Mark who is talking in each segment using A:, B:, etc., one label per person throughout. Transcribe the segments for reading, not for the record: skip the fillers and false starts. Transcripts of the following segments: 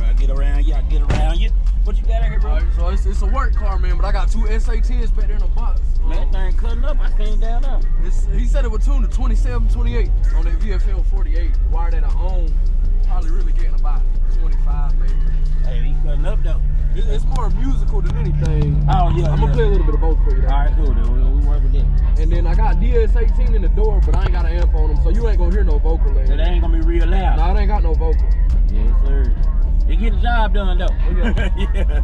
A: bro. I get around you. I get around you. What you got out here, bro?
B: Alright, so it's a work car, man, but I got 2 SATs back there in a box.
A: Man, that thing cutting up. I came down there.
B: He said it would tune to 27, 28 on that VFL 48. Wired at a home. Probably really getting about 25, maybe.
A: Hey, he cutting up, though.
B: It's more musical than anything.
A: Oh, yeah.
B: I'm gonna play a little bit of both for you, though.
A: Alright, cool, then. We work with that.
B: And then I got DS18 in the door, but I ain't got an amp on them, so you ain't gonna hear no vocal in it.
A: So they ain't gonna be real loud.
B: Nah, it ain't got no vocal.
A: Yes, sir. They get the job done, though.
B: Oh, yeah.
A: Yeah.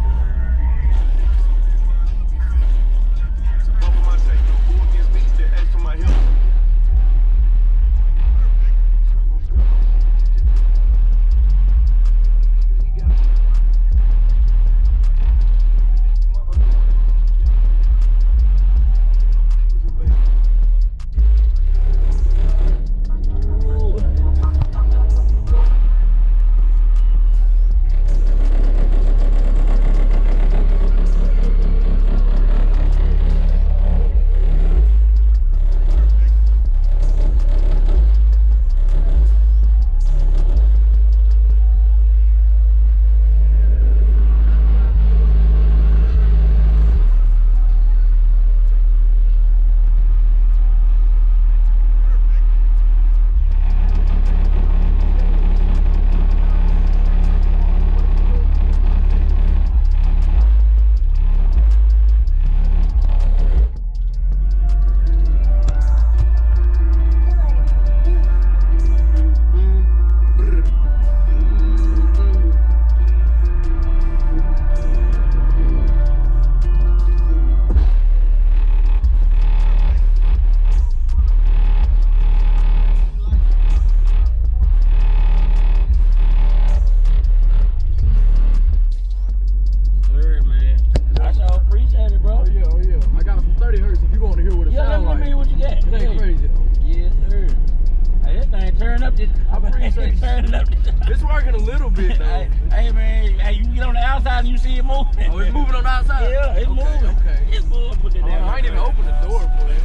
B: It's working a little bit though.
A: Hey man, hey, you can get on the outside and you see it moving.
B: Oh, it's moving on the outside?
A: Yeah, it's moving.
B: Okay.
A: It's moving. Put it down.
B: I ain't even opened the door for it.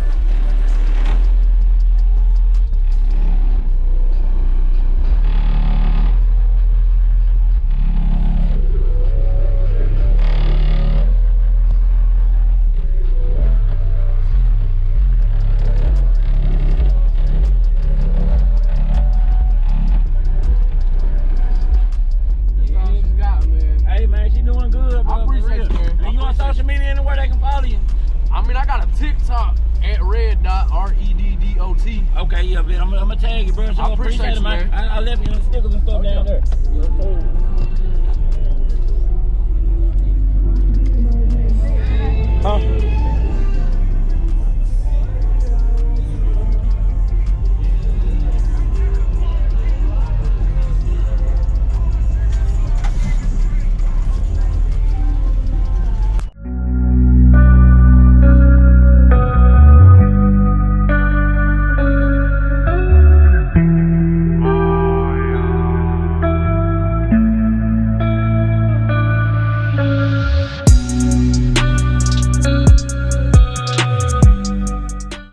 B: TikTok at red.reddot.
A: Okay, yeah, man. I'm gonna tag you, bro. So I appreciate it, man. I left you some stickers and stuff down there.